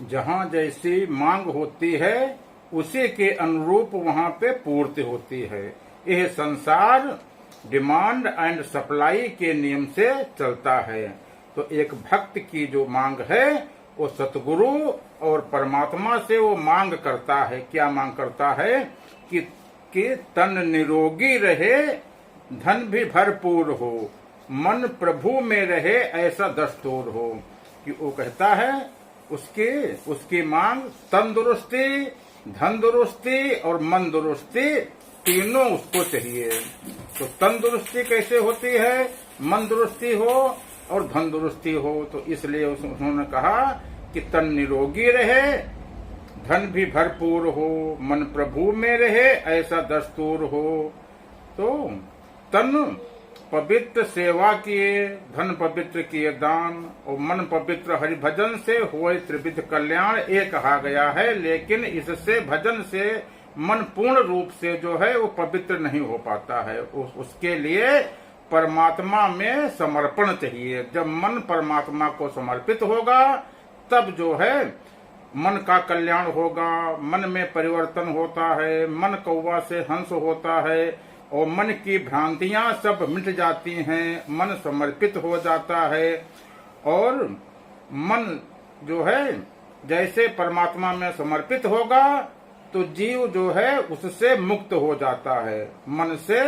जहाँ जैसी मांग होती है उसी के अनुरूप वहाँ पे पूर्ति होती है। यह संसार डिमांड एंड सप्लाई के नियम से चलता है। तो एक भक्त की जो मांग है वो सतगुरु और परमात्मा से वो मांग करता है। क्या मांग करता है? कि तन निरोगी रहे, धन भी भरपूर हो, मन प्रभु में रहे, ऐसा दस्तूर हो। कि वो कहता है उसकी मांग तंदुरुस्ती, धन दुरुस्ती और मन दुरुस्ती तीनों उसको चाहिए। तो तंदुरुस्ती कैसे होती है? मन दुरुस्ती हो और धन दुरुस्ती हो। तो इसलिए उन्होंने कहा कि तन निरोगी रहे, धन भी भरपूर हो, मन प्रभु में रहे, ऐसा दस्तूर हो। तो तन पवित्र सेवा किए, धन पवित्र किए दान, और मन पवित्र हरि भजन से होए त्रिविध कल्याण, ये कहा गया है। लेकिन इससे भजन से मन पूर्ण रूप से जो है वो पवित्र नहीं हो पाता है। उसके लिए परमात्मा में समर्पण चाहिए। जब मन परमात्मा को समर्पित होगा तब जो है मन का कल्याण होगा, मन में परिवर्तन होता है, मन कौवा से हंस होता है और मन की भ्रांतियां सब मिट जाती हैं, मन समर्पित हो जाता है। और मन जो है जैसे परमात्मा में समर्पित होगा तो जीव जो है उससे मुक्त हो जाता है। मन से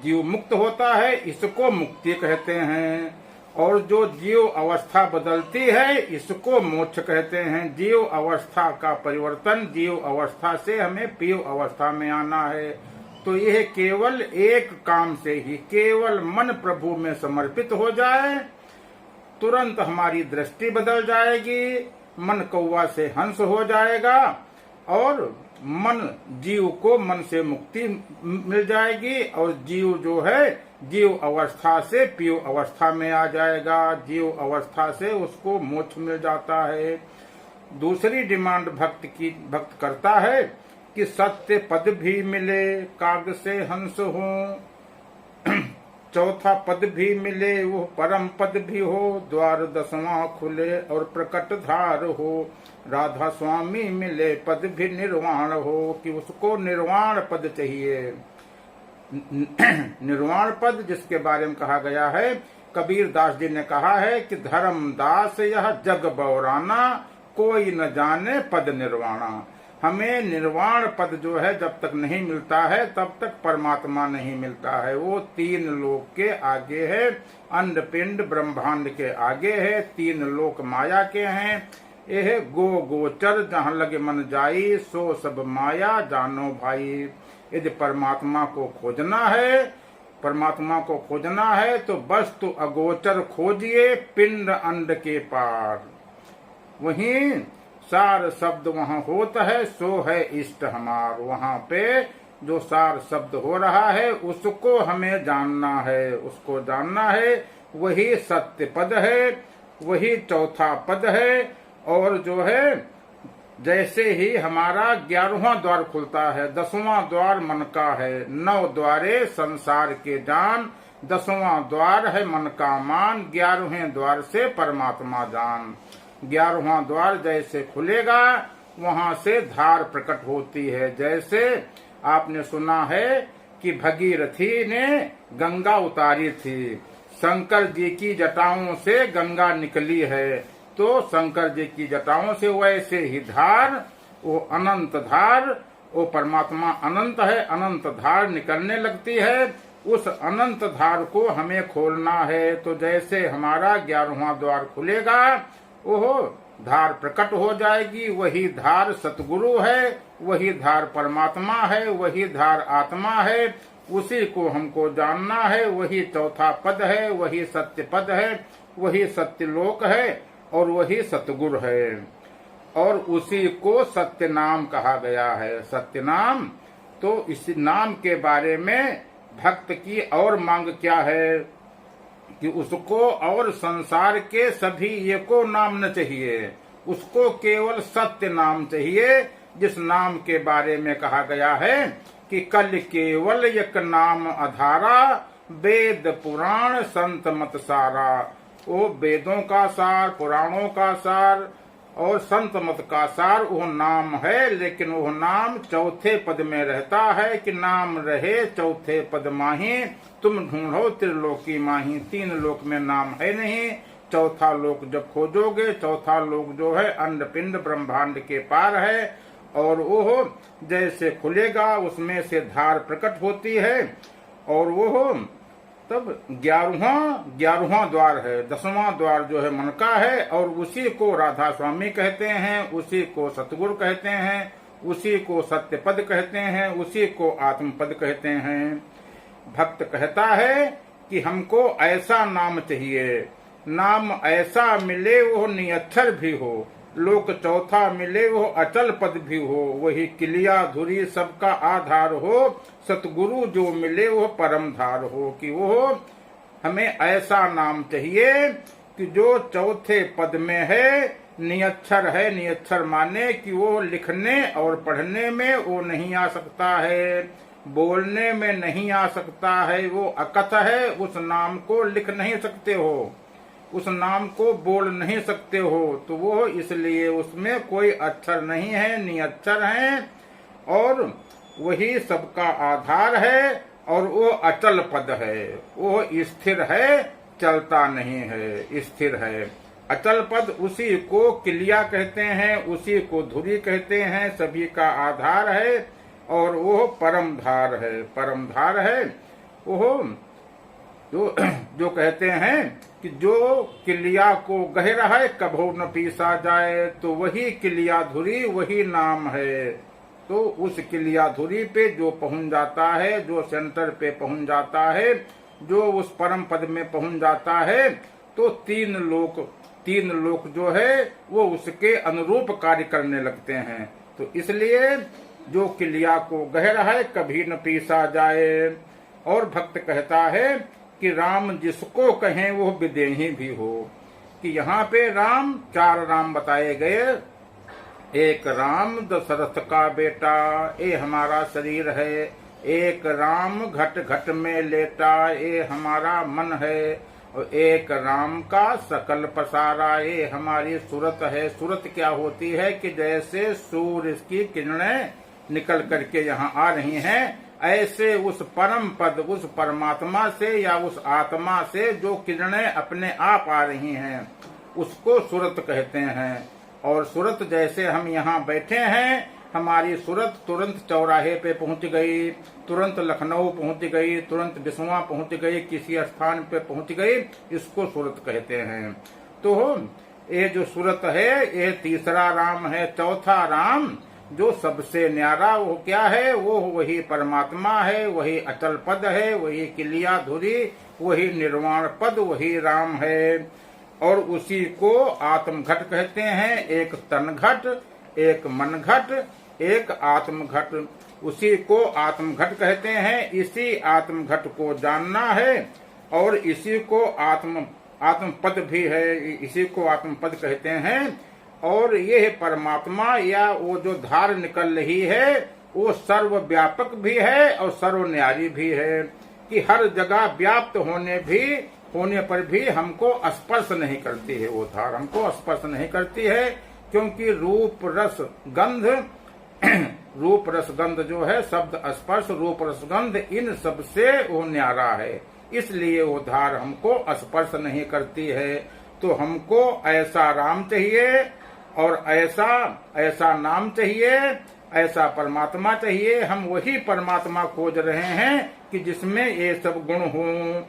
जीव मुक्त होता है, इसको मुक्ति कहते हैं। और जो जीव अवस्था बदलती है इसको मोक्ष कहते हैं। जीव अवस्था का परिवर्तन, जीव अवस्था से हमें पीव अवस्था में आना है। तो यह केवल एक काम से ही, केवल मन प्रभु में समर्पित हो जाए, तुरंत हमारी दृष्टि बदल जाएगी, मन कौवा से हंस हो जाएगा और मन जीव को मन से मुक्ति मिल जाएगी और जीव जो है जीव अवस्था से पीव अवस्था में आ जाएगा। जीव अवस्था से उसको मोक्ष मिल जाता है। दूसरी डिमांड भक्त करता है कि सत्य पद भी मिले, काग से हंस हो, चौथा पद भी मिले, वो परम पद भी हो, द्वार दसवां खुले और प्रकट धार हो, राधा स्वामी मिले, पद भी निर्वाण हो। कि उसको निर्वाण पद चाहिए। निर्वाण पद जिसके बारे में कहा गया है, कबीर दास जी ने कहा है कि धर्म दास यह जग बौराना, कोई न जाने पद निर्वाणा। हमें निर्वाण पद जो है जब तक नहीं मिलता है तब तक परमात्मा नहीं मिलता है। वो तीन लोक के आगे है, अंड पिंड ब्रह्मांड के आगे है, तीन लोक माया के हैं। यह गोचर जहाँ लगे मन जाई, सो सब माया जानो भाई। यदि परमात्मा को खोजना है तो वस्तु अगोचर खोजिए, पिंड अंड के पार। वहीं सार शब्द वहाँ होता है, सो है इष्ट हमार। वहाँ पे जो सार शब्द हो रहा है उसको हमें जानना है, उसको जानना है। वही सत्य पद है, वही चौथा पद है। और जो है जैसे ही हमारा 11वां द्वार खुलता है, 10वां द्वार मन का है, 9 द्वारे संसार के जान, 10वां द्वार है मन का मान, 11वें द्वार से परमात्मा जान। 11वां द्वार जैसे खुलेगा वहां से धार प्रकट होती है। जैसे आपने सुना है कि भगीरथी ने गंगा उतारी थी, शंकर जी की जटाओं से गंगा निकली है। तो शंकर जी की जटाओं से वैसे ही धार, वो अनंत धार, वो परमात्मा अनंत है, अनंत धार निकलने लगती है। उस अनंत धार को हमें खोलना है। तो जैसे हमारा 11वां द्वार खुलेगा वो धार प्रकट हो जाएगी। वही धार सतगुरु है, वही धार परमात्मा है, वही धार आत्मा है। उसी को हमको जानना है। वही चौथा पद है, वही सत्य पद है, वही सत्य लोक है और वही सतगुरु है। और उसी को सत्य नाम कहा गया है। सत्य नाम, तो इस नाम के बारे में भक्त की और मांग क्या है कि उसको और संसार के सभी ये को नाम न चाहिए, उसको केवल सत्य नाम चाहिए। जिस नाम के बारे में कहा गया है कि कल केवल एक नाम आधारा, वेद पुराण संत मत सारा। वो वेदों का सार, पुराणों का सार और संत मत का सार वो नाम है, लेकिन वो नाम चौथे पद में रहता है कि नाम रहे चौथे पद माही, तुम ढूंढो त्रिलोकी माही। तीन लोक में नाम है नहीं, चौथा लोक जब खोजोगे, चौथा लोक जो है अंड पिंड ब्रह्मांड के पार है, और वो जैसे खुलेगा उसमें से धार प्रकट होती है, और वो तब 11वां द्वार है, 10वां द्वार जो है मन का है, और उसी को राधा स्वामी कहते हैं, उसी को सतगुरु कहते हैं, उसी को सत्य पद कहते हैं, उसी को आत्म पद कहते हैं। भक्त कहता है कि हमको ऐसा नाम चाहिए, नाम ऐसा मिले वो निअक्षर भी हो, लोक चौथा मिले वो अचल पद भी हो, वही किलिया धुरी सबका आधार हो, सतगुरु जो मिले वो परम धार हो। कि वो हमें ऐसा नाम चाहिए कि जो चौथे पद में है, निअक्षर है। निअक्षर माने कि वो लिखने और पढ़ने में वो नहीं आ सकता है, बोलने में नहीं आ सकता है, वो अकथ है, उस नाम को लिख नहीं सकते हो, उस नाम को बोल नहीं सकते हो, तो वो इसलिए उसमें कोई अक्षर नहीं है, निअक्षर है, और वही सबका आधार है, और वो अचल पद है, वो स्थिर है, चलता नहीं है, स्थिर है। अचल पद उसी को किलिया कहते हैं, उसी को धुरी कहते हैं, सभी का आधार है, और वो परम धार है, परम धार है। वो जो कहते हैं कि जो किलिया को गहरा है कभो न पीसा जाए, तो वही किलिया धुरी वही नाम है। तो उस किलिया धुरी पे जो पहुंच जाता है, जो सेंटर पे पहुंच जाता है, जो उस परम पद में पहुंच जाता है, तो तीन लोक जो है वो उसके अनुरूप कार्य करने लगते हैं। तो इसलिए जो किलिया को गहरा है कभी न पीसा जाए। और भक्त कहता है कि राम जिसको कहें वो विदेही भी हो, कि यहाँ पे राम 4 राम बताए गए। एक राम दशरथ का बेटा, ये हमारा शरीर है। एक राम घट घट में लेटा, ये हमारा मन है। और एक राम का सकल पसारा, ये हमारी सूरत है। सूरत क्या होती है कि जैसे सूर्य की किरणें निकल करके यहाँ आ रही हैं, ऐसे उस परम पद, उस परमात्मा से या उस आत्मा से जो किरणें अपने आप आ रही हैं, उसको सूरत कहते हैं। और सूरत जैसे हम यहाँ बैठे हैं, हमारी सूरत तुरंत चौराहे पे पहुंच गई, तुरंत लखनऊ पहुंच गई, तुरंत बिस्वा पहुंच गई, किसी स्थान पे पहुंच गई, इसको सूरत कहते हैं। तो ये जो सूरत है ये तीसरा राम है। चौथा राम जो सबसे न्यारा वो क्या है, वो वही परमात्मा है, वही अचल पद है, वही किलिया धुरी, वही निर्वाण पद, वही राम है। और उसी को आत्म घट कहते हैं। एक तन घट, एक मन घट, एक आत्म घट, उसी को आत्म घट कहते हैं। इसी आत्म घट को जानना है, और इसी को आत्म पद भी है, इसी को आत्म पद कहते हैं। और ये परमात्मा या वो जो धार निकल रही है, वो सर्वव्यापक भी है और सर्वन्यारी भी है, कि हर जगह व्याप्त होने पर भी हमको स्पर्श नहीं करती है। वो धार हमको स्पर्श नहीं करती है, क्योंकि रूप रस गंध जो है, शब्द स्पर्श रूप रस गंध, इन सब से वो न्यारा है, इसलिए वो धार हमको स्पर्श नहीं करती है। तो हमको ऐसा राम चाहिए, और ऐसा नाम चाहिए, ऐसा परमात्मा चाहिए। हम वही परमात्मा खोज रहे हैं कि जिसमें ये सब गुण हों।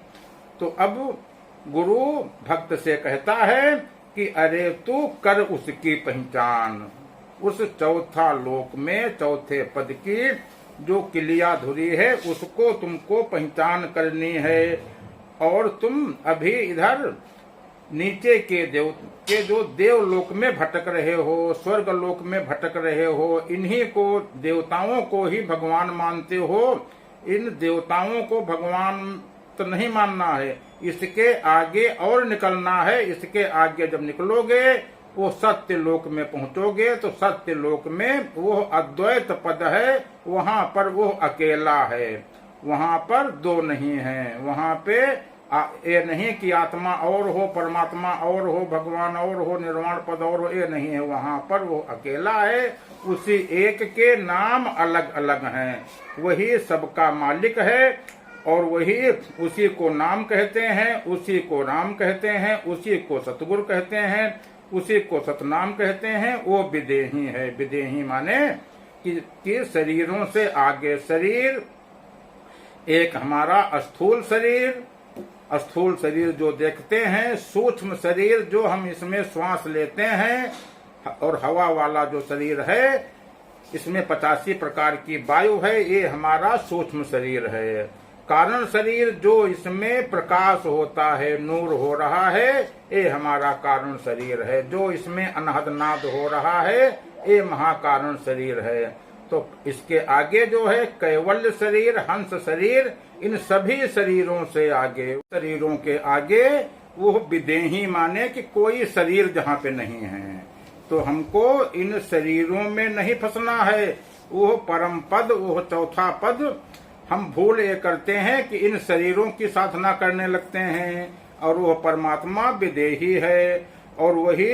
तो अब गुरु भक्त से कहता है कि अरे तू कर उसकी पहचान। उस चौथा लोक में चौथे पद की जो किलिया धुरी है, उसको तुमको पहचान करनी है। और तुम अभी इधर नीचे के जो देवलोक में भटक रहे हो, स्वर्ग लोक में भटक रहे हो, इन्हीं को देवताओं को ही भगवान मानते हो। इन देवताओं को भगवान तो नहीं मानना है, इसके आगे और निकलना है। इसके आगे जब निकलोगे वो सत्य लोक में पहुंचोगे, तो सत्य लोक में वो अद्वैत पद है, वहां पर वो अकेला है, वहां पर दो नहीं है, वहां पे ये नहीं कि आत्मा और हो, परमात्मा और हो, भगवान और हो, निर्वाण पद और हो, ये नहीं है। वहां पर वो अकेला है, उसी एक के नाम अलग अलग हैं, वही सबका मालिक है और वही उसी को नाम कहते हैं, उसी को राम कहते हैं, उसी को सतगुरु कहते हैं, उसी को सतनाम कहते हैं। वो विदेही है। विदेही माने कि शरीरों से आगे शरीर, एक हमारा स्थूल शरीर, स्थूल शरीर जो देखते हैं, सूक्ष्म शरीर जो हम इसमें श्वास लेते हैं, और हवा वाला जो शरीर है, इसमें 85 प्रकार की वायु है, ये हमारा सूक्ष्म शरीर है। कारण शरीर जो इसमें प्रकाश होता है, नूर हो रहा है, ये हमारा कारण शरीर है। जो इसमें अनहद नाद हो रहा है, ये महाकारण शरीर है। तो इसके आगे जो है कैवल्य शरीर, हंस शरीर, इन सभी शरीरों से आगे, शरीरों के आगे वो विदेही माने कि कोई शरीर जहाँ पे नहीं है। तो हमको इन शरीरों में नहीं फंसना है। वो परम पद, वो चौथा पद हम भूल ये करते हैं कि इन शरीरों की साधना करने लगते हैं, और वो परमात्मा विदेही है, और वही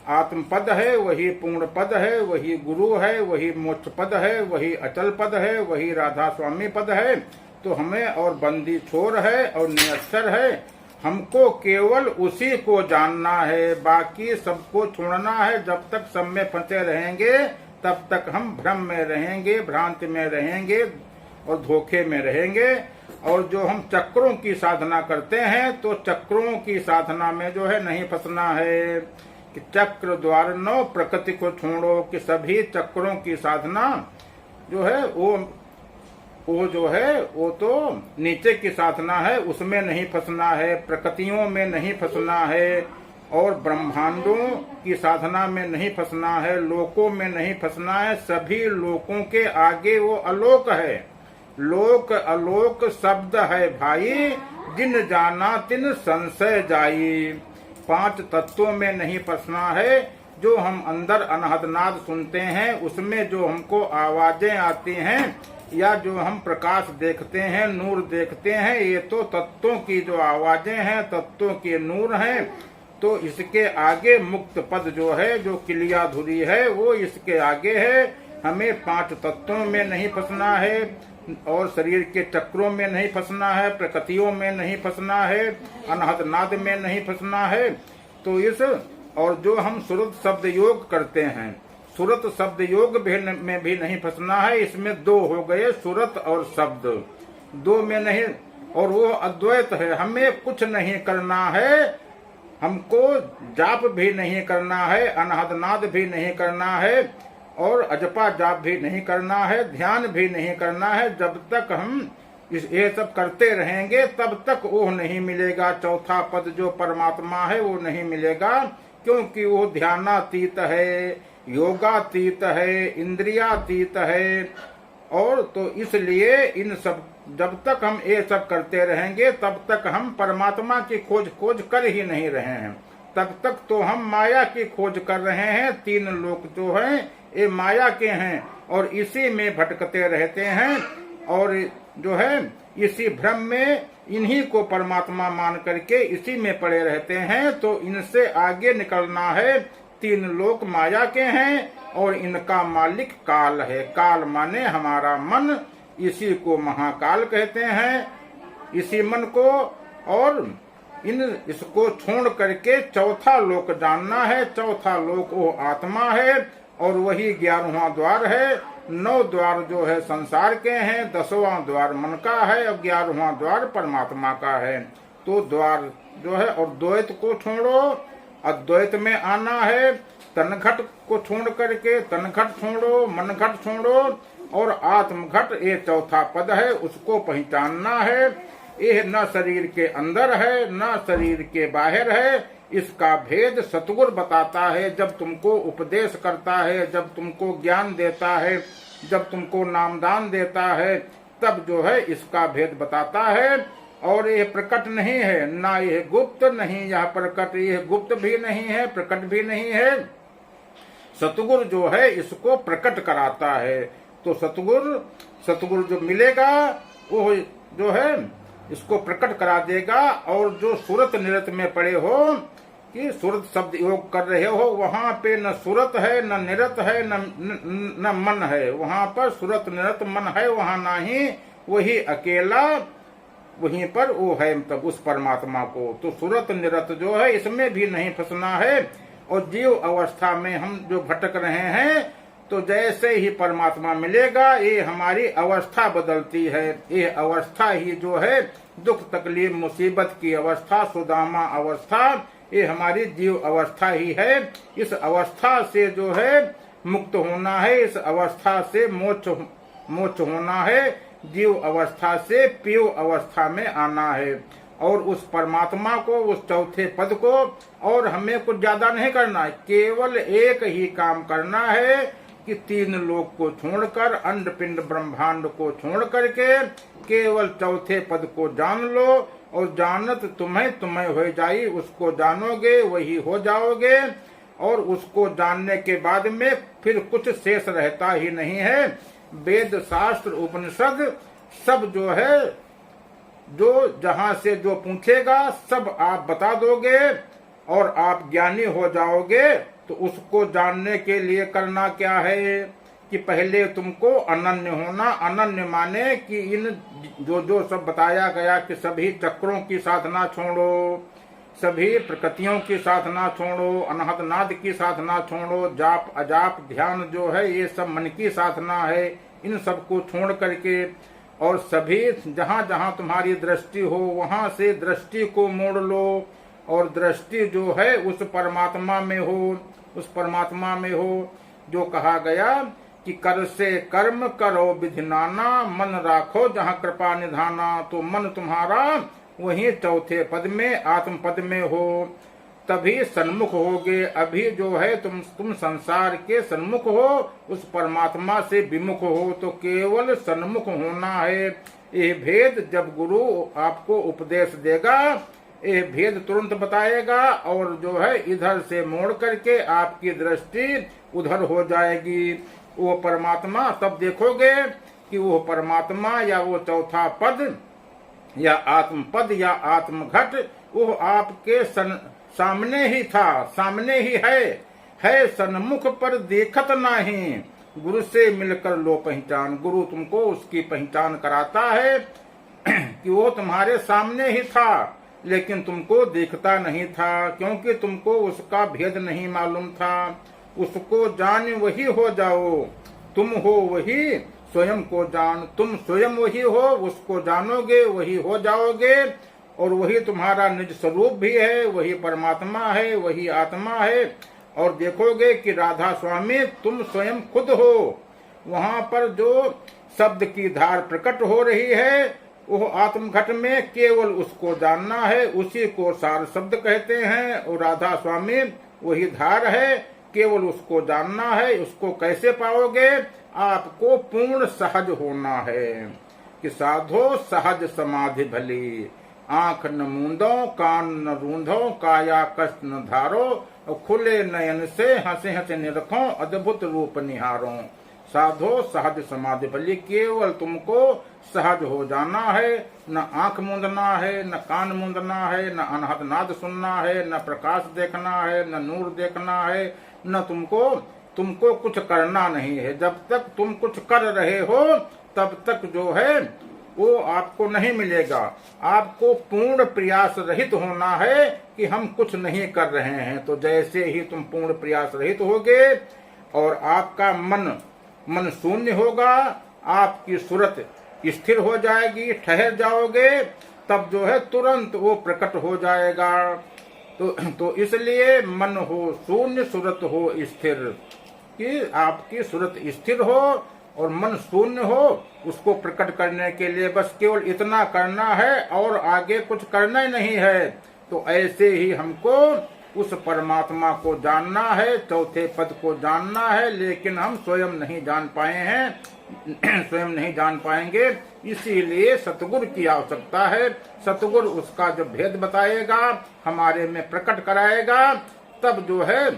आत्म पद है, वही पूर्ण पद है, वही गुरु है, वही मोक्ष पद है, वही अचल पद है, वही राधा स्वामी पद है। तो हमें और बंदी छोर है और नियस्तर है, हमको केवल उसी को जानना है, बाकी सबको छोड़ना है। जब तक सब में फंसे रहेंगे तब तक हम भ्रम में रहेंगे, भ्रांति में रहेंगे और धोखे में रहेंगे। और जो हम चक्रों की साधना करते हैं, तो चक्रों की साधना में जो है नहीं फंसना है कि चक्र द्वार नो प्रकृति को छोड़ो, कि सभी चक्रों की साधना जो है वो जो है वो तो नीचे की साधना है, उसमें नहीं फंसना है, प्रकृतियों में नहीं फंसना है, और ब्रह्मांडों की साधना में नहीं फंसना है, लोकों में नहीं फंसना है। सभी लोकों के आगे वो अलोक है। लोक अलोक शब्द है भाई, जिन जाना तिन संशय जाई। 5 तत्वों में नहीं फंसना है। जो हम अंदर अनहदनाद सुनते हैं, उसमें जो हमको आवाजें आती हैं, या जो हम प्रकाश देखते हैं, नूर देखते हैं, ये तो तत्वों की जो आवाजें हैं, तत्वों के नूर हैं। तो इसके आगे मुक्त पद जो है, जो किलियाधुरी है, वो इसके आगे है। हमें 5 तत्वों में नहीं फंसना है, और शरीर के चक्रों में नहीं फंसना है, प्रकृतियों में नहीं फंसना है, अनहद नाद में नहीं फंसना है। तो इस और जो हम सुरत शब्द योग करते हैं, सुरत शब्द योग में भी नहीं फंसना है। इसमें 2 हो गए, सुरत और शब्द, 2 में नहीं। और वो अद्वैत है। हमें कुछ नहीं करना है, हमको जाप भी नहीं करना है, अनहद नाद भी नहीं करना है, और अजपा जाप भी नहीं करना है, ध्यान भी नहीं करना है। जब तक हम ये सब करते रहेंगे तब तक वो नहीं मिलेगा। चौथा पद जो परमात्मा है वो नहीं मिलेगा, क्योंकि वो ध्यानातीत है, योगातीत है, इंद्रियातीत है। और तो इसलिए इन सब जब तक हम ये सब करते रहेंगे तब तक हम परमात्मा की खोज कर ही नहीं रहे हैं। तब तक तो हम माया की खोज कर रहे हैं। 3 लोक जो हैं ये माया के हैं, और इसी में भटकते रहते हैं, और जो है इसी भ्रम में इन्हीं को परमात्मा मान करके इसी में पड़े रहते हैं। तो इनसे आगे निकलना है। 3 लोक माया के हैं, और इनका मालिक काल है। काल माने हमारा मन, इसी को महाकाल कहते हैं, इसी मन को। और इसको छोड़ करके चौथा लोक जानना है। चौथा लोक वो आत्मा है, और वही 11वां द्वार है। 9 द्वार जो है संसार के हैं, 10वां द्वार मन का है, और 11वां द्वार परमात्मा का है। तो द्वार जो है, और द्वैत को छोड़ो, अद्वैत में आना है। तनघट को छोड़ करके तनघट छोड़ो, मनघट छोड़ो, और आत्मघट ये चौथा पद है, उसको पहचानना है। यह न शरीर के अंदर है, न शरीर के बाहर है। इसका भेद सतगुरु बताता है। जब तुमको उपदेश करता है, जब तुमको ज्ञान देता है, जब तुमको नामदान देता है, तब जो है इसका भेद बताता है। और यह प्रकट नहीं है, ना यह गुप्त, नहीं यह प्रकट, यह गुप्त भी नहीं है, प्रकट भी नहीं है। सतगुरु जो है इसको प्रकट कराता है। तो सतगुरु जो मिलेगा वो जो है इसको प्रकट करा देगा। और जो सुरत निरत में पड़े हो कि सुरत शब्द योग कर रहे हो, वहां पे न सुरत है न निरत है न मन है, वहां पर सुरत निरत मन है वहां नहीं, वही अकेला वहीं पर वो है, मतलब उस परमात्मा को। तो सुरत निरत जो है इसमें भी नहीं फंसना है। और जीव अवस्था में हम जो भटक रहे हैं, तो जैसे ही परमात्मा मिलेगा ये हमारी अवस्था बदलती है। ये अवस्था ही जो है दुख तकलीफ मुसीबत की अवस्था, सुदामा अवस्था, ये हमारी जीव अवस्था ही है। इस अवस्था से जो है मुक्त होना है, इस अवस्था से मोक्ष होना है, जीव अवस्था से पीव अवस्था में आना है। और उस परमात्मा को, उस चौथे पद को, और हमें कुछ ज्यादा नहीं करना है, केवल एक ही काम करना है कि तीन लोक को छोड़कर, अंड पिंड ब्रह्मांड को छोड़ करके केवल चौथे पद को जान लो। और जानत तुम्हें हो जाई, उसको जानोगे वही हो जाओगे। और उसको जानने के बाद में फिर कुछ शेष रहता ही नहीं है। वेद शास्त्र उपनिषद सब जो है, जो जहां से जो पूछेगा सब आप बता दोगे और आप ज्ञानी हो जाओगे। तो उसको जानने के लिए करना क्या है कि पहले तुमको अनन्य होना। अनन्य माने कि इन जो सब बताया गया कि सभी चक्रों की साधना छोड़ो, सभी प्रकृतियों की साधना छोड़ो, अनहद नाद की साधना छोड़ो, जाप अजाप ध्यान जो है ये सब मन की साधना है, इन सबको छोड़ करके और सभी जहां जहां तुम्हारी दृष्टि हो वहां से दृष्टि को मोड़ लो। और दृष्टि जो है उस परमात्मा में हो, उस परमात्मा में हो जो कहा गया कि कर से कर्म करो विधि नाना, मन राखो जहां कृपा निधाना। तो मन तुम्हारा वहीं चौथे पद में आत्म पद में हो, तभी सन्मुख होगे। अभी जो है तुम संसार के सन्मुख हो, उस परमात्मा से विमुख हो, तो केवल सन्मुख होना है। ये भेद जब गुरु आपको उपदेश देगा, ये भेद तुरंत बताएगा और जो है इधर से मोड़ करके आपकी दृष्टि उधर हो जाएगी। वो परमात्मा तब देखोगे कि वो परमात्मा या वो चौथा पद या आत्म पद या आत्म घट वो आपके सामने ही था, सामने ही है सन्मुख पर देखत नहीं। गुरु से मिलकर लो पहचान। गुरु तुमको उसकी पहचान कराता है कि वो तुम्हारे सामने ही था, लेकिन तुमको देखता नहीं था, क्योंकि तुमको उसका भेद नहीं मालूम था। उसको जान वही हो जाओ, तुम हो वही स्वयं को जान। तुम स्वयं वही हो, उसको जानोगे वही हो जाओगे। और वही तुम्हारा निज स्वरूप भी है, वही परमात्मा है, वही आत्मा है। और देखोगे कि राधा स्वामी तुम स्वयं खुद हो। वहां पर जो शब्द की धार प्रकट हो रही है वो आत्मघट में केवल उसको जानना है, उसी को सार शब्द कहते हैं। और राधा स्वामी वही धार है, केवल उसको जानना है। उसको कैसे पाओगे? आपको पूर्ण सहज होना है कि साधो सहज समाधि भली, आंख न मूंदो कान न रूंधो, काया कष्ट न धारो, और खुले नयन से हंसे हंसे निरखो, अद्भुत रूप निहारो। साधो सहज समाधि भली, केवल तुमको सहज हो जाना है। न आंख मूंदना है, न कान मूंदना है, न अनहद नाद सुनना है, न प्रकाश देखना है, न नूर देखना है, न तुमको कुछ करना नहीं है। जब तक तुम कुछ कर रहे हो तब तक जो है वो आपको नहीं मिलेगा। आपको पूर्ण प्रयास रहित होना है कि हम कुछ नहीं कर रहे हैं। तो जैसे ही तुम पूर्ण प्रयास रहित होगे और आपका मन शून्य होगा, आपकी सूरत स्थिर हो जाएगी, ठहर जाओगे, तब जो है तुरंत वो प्रकट हो जाएगा। तो इसलिए मन हो शून्य, सूरत हो स्थिर, कि आपकी सूरत स्थिर हो और मन शून्य हो। उसको प्रकट करने के लिए बस केवल इतना करना है और आगे कुछ करना ही नहीं है। तो ऐसे ही हमको उस परमात्मा को जानना है, चौथे पद को जानना है, लेकिन हम स्वयं नहीं जान पाए हैं, स्वयं नहीं जान पाएंगे। इसीलिए सतगुरु की आवश्यकता है। सतगुरु उसका जब भेद बताएगा, हमारे में प्रकट कराएगा, तब जो है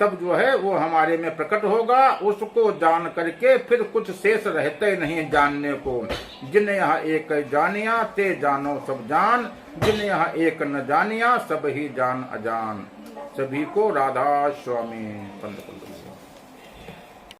तब जो है वो हमारे में प्रकट होगा। उसको जान करके फिर कुछ शेष रहते नहीं जानने को। जिन यहाँ एक जानिया ते जानो सब जान, जिन यहाँ एक न जानिया सब ही जान अजान। सभी को राधा स्वामी।